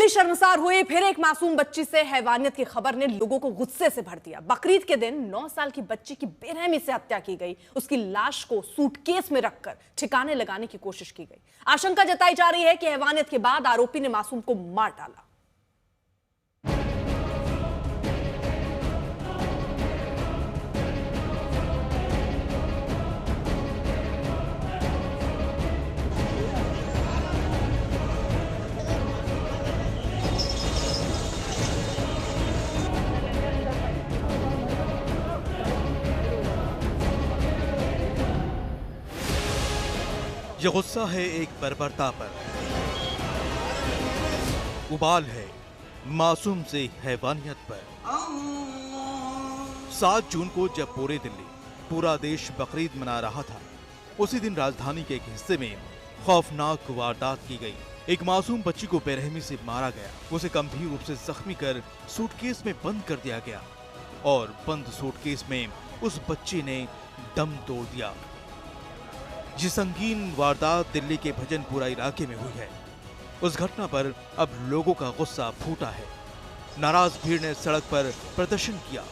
दिल्ली शर्मसार हुई। फिर एक मासूम बच्ची से हैवानियत की खबर ने लोगों को गुस्से से भर दिया। बकरीद के दिन 9 साल की बच्ची की बेरहमी से हत्या की गई। उसकी लाश को सूटकेस में रखकर ठिकाने लगाने की कोशिश की गई। आशंका जताई जा रही है कि हैवानियत के बाद आरोपी ने मासूम को मार डाला। ये गुस्सा है एक बर्बरता पर, उबाल है मासूम से हैवानियत पर। 7 जून को जब पूरा देश बकरीद मना रहा था, उसी दिन राजधानी के एक हिस्से में खौफनाक वारदात की गई। एक मासूम बच्ची को बेरहमी से मारा गया। उसे गंभीर रूप से जख्मी कर सूटकेस में बंद कर दिया गया और बंद सूटकेस में उस बच्ची ने दम तोड़ दिया। ये संगीन वारदात दिल्ली के भजनपुरा इलाके में हुई है। उस घटना पर अब लोगों का गुस्सा फूटा है। नाराज भीड़ ने सड़क पर प्रदर्शन किया।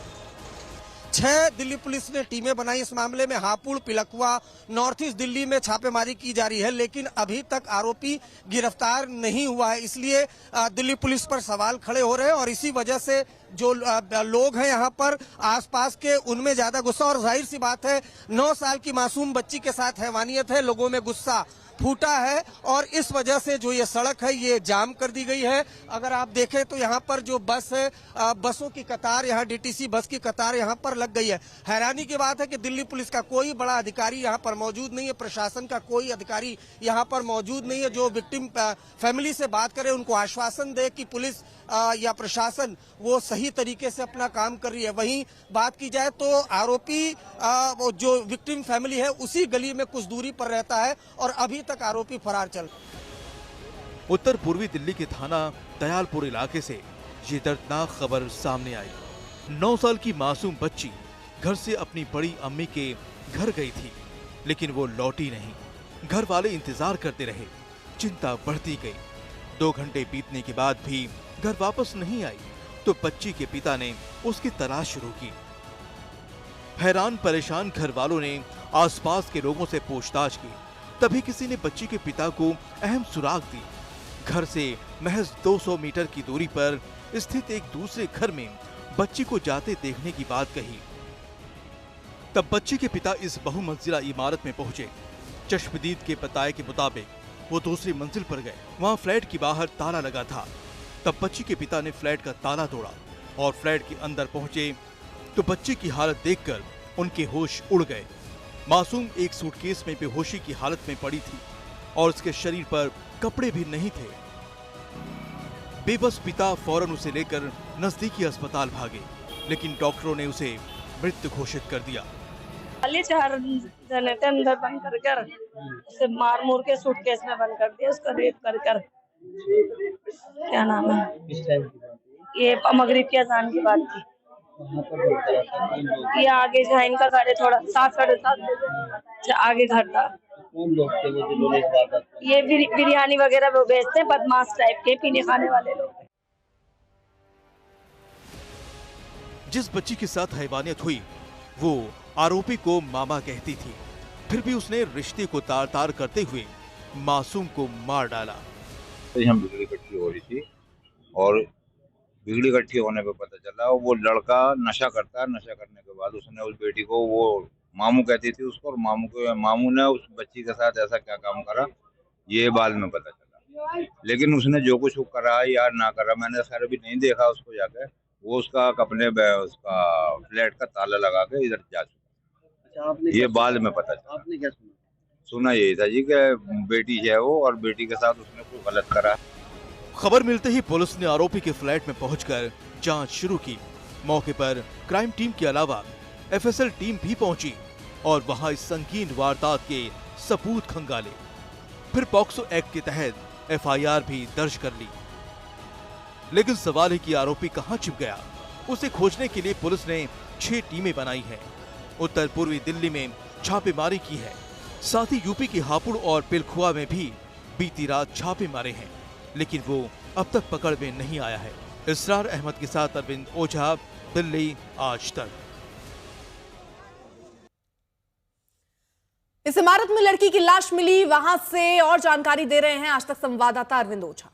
6 दिल्ली पुलिस ने टीमें बनाई इस मामले में। हापुड़, पिलखुआ, नॉर्थ ईस्ट दिल्ली में छापेमारी की जा रही है, लेकिन अभी तक आरोपी गिरफ्तार नहीं हुआ है। इसलिए दिल्ली पुलिस पर सवाल खड़े हो रहे हैं और इसी वजह से जो लोग हैं यहाँ पर आसपास के, उनमें ज्यादा गुस्सा। और जाहिर सी बात है, 9 साल की मासूम बच्ची के साथ हैवानियत है, लोगों में गुस्सा फूटा है और इस वजह से जो ये सड़क है ये जाम कर दी गई है। अगर आप देखें तो यहाँ पर जो बस है, बसों की कतार, यहाँ डीटीसी बस की कतार यहाँ पर लग गई है। हैरानी की बात है कि दिल्ली पुलिस का कोई बड़ा अधिकारी यहाँ पर मौजूद नहीं है, प्रशासन का कोई अधिकारी यहाँ पर मौजूद नहीं है जो विक्टिम फैमिली से बात करे, उनको आश्वासन दे कि पुलिस या प्रशासन वो सही तरीके से अपना काम कर रही है। वहीं बात की जाए तो आरोपी वो जो विक्टिम फैमिली है उसी गली में कुछ दूरी पर रहता है और अभी तक आरोपी फरार चल। उत्तर पूर्वी दिल्ली के थाना दयालपुर इलाके से ये दर्दनाक खबर सामने आई। 9 साल की मासूम बच्ची घर से अपनी बड़ी अम्मी के घर गई थी, लेकिन वो लौटी नहीं। घर वाले इंतजार करते रहे, चिंता बढ़ती गई। 2 घंटे बीतने के बाद भी घर वापस नहीं आई तो बच्ची के पिता ने उसकी तलाश शुरू की। हैरान परेशान घर वालों ने आसपास के लोगों से पूछताछ की। तभी किसी ने बच्ची के पिता को अहम सुराग दी। घर से महज 200 मीटर की दूरी पर स्थित एक दूसरे घर में बच्ची को जाते देखने की बात कही। तब बच्ची के पिता इस बहुमंजिला इमारत में पहुंचे। चश्मदीद के बताए के मुताबिक वो दूसरी मंजिल पर गए। वहां फ्लैट के बाहर ताला लगा था। तब बच्ची के पिता ने फ्लैट का ताला तोड़ा और फ्लैट के अंदर पहुंचे तो बच्ची की हालत देखकर उनके होश उड़ गए। मासूम एक सूटकेस में बेहोशी की हालत में पड़ी थी और उसके शरीर पर कपड़े भी नहीं थे। बेबस पिता फौरन उसे लेकर नजदीकी अस्पताल भागे, लेकिन डॉक्टरों ने उसे मृत घोषित कर दिया। 4 जने थे अंदर बंद कर उसे मार मूर के सूटकेस में बंद कर दिया, उसका रेप कर क्या नाम है, ये मगरिब की अजान की बात थी। ये आगे था इनका घर है, थोड़ा 7-7:30 बजे आगे घर था। ये बिरयानी वगैरह वो बेचते हैं, बदमाश टाइप के पीने खाने वाले लोग। जिस बच्ची के साथ हैवानियत हुई वो आरोपी को मामा कहती थी, फिर भी उसने रिश्ते को तार-तार करते हुए मासूम को मार डाला। तो हम बिगड़ी इकट्ठी हो रही थी और बिगड़ी इकट्ठी होने पे पता चला वो लड़का नशा करता है। नशा करने के बाद उसने उस बेटी को, वो मामू कहती थी उसको, और मामू ने उस बच्ची के साथ ऐसा क्या काम करा ये बाद में पता चला। लेकिन उसने जो कुछ करा या ना करा, मैंने खैर अभी नहीं देखा उसको जाकर। वो उसका उसका फ्लैट का ताला लगा के इधर जा चुका। ये बाद में पता चला। आपने क्या सुना? सुना यही था जी कि बेटी है वो और बेटी के साथ उसने कोई गलत करा। खबर मिलते ही पुलिस ने आरोपी के फ्लैट में पहुंचकर जांच शुरू की। मौके पर क्राइम टीम के अलावा एफएसएल टीम भी पहुंची और वहां इस संगीन वारदात के सबूत खंगाले। फिर पॉक्सो एक्ट के तहत एफआईआर भी दर्ज कर ली। लेकिन सवाल है कि आरोपी कहां छिप गया। उसे खोजने के लिए पुलिस ने 6 टीमें बनाई हैं। उत्तर पूर्वी दिल्ली में छापेमारी की है। साथ ही यूपी के हापुड़ और पिलखुआ में भी बीती रात छापे मारे हैं। लेकिन वो अब तक पकड़ में नहीं आया है। इसरार अहमद के साथ अरविंद ओझा, दिल्ली आज तक। इस इमारत में लड़की की लाश मिली, वहां से और जानकारी दे रहे हैं आज तक संवाददाता अरविंद ओझा।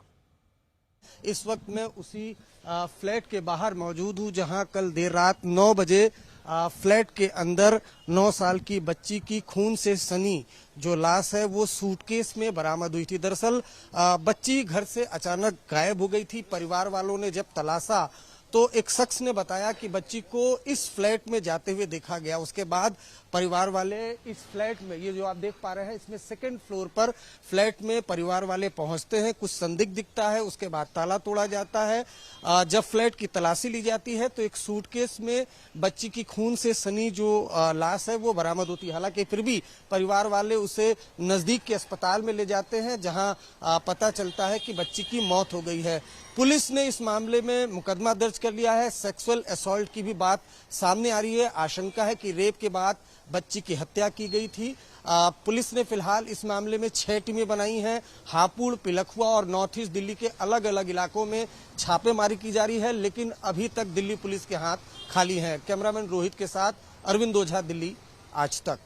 इस वक्त मैं उसी फ्लैट के बाहर मौजूद हूं जहां कल देर रात 9 बजे फ्लैट के अंदर 9 साल की बच्ची की खून से सनी जो लाश है वो सूटकेस में बरामद हुई थी। दरअसल बच्ची घर से अचानक गायब हो गई थी। परिवार वालों ने जब तलाशा तो एक शख्स ने बताया कि बच्ची को इस फ्लैट में जाते हुए देखा गया। उसके बाद परिवार वाले इस फ्लैट में, ये जो आप देख पा रहे हैं, इसमें सेकंड फ्लोर पर फ्लैट में परिवार वाले पहुंचते हैं। कुछ संदिग्ध दिखता है, उसके बाद ताला तोड़ा जाता है। जब फ्लैट की तलाशी ली जाती है तो एक सूटकेस में बच्ची की खून से सनी जो लाश है वो बरामद होती है। हालांकि फिर भी परिवार वाले उसे नजदीक के अस्पताल में ले जाते हैं जहां पता चलता है कि बच्ची की मौत हो गई है। पुलिस ने इस मामले में मुकदमा दर्ज कर लिया है। सेक्सुअल असॉल्ट की भी बात सामने आ रही है। आशंका है कि रेप के बाद बच्ची की हत्या की गई थी। पुलिस ने फिलहाल इस मामले में 6 टीमें बनाई हैं। हापुड़, पिलखुआ और नॉर्थ ईस्ट दिल्ली के अलग अलग इलाकों में छापेमारी की जा रही है, लेकिन अभी तक दिल्ली पुलिस के हाथ खाली हैं। कैमरामैन रोहित के साथ अरविंद ओझा, दिल्ली आज तक।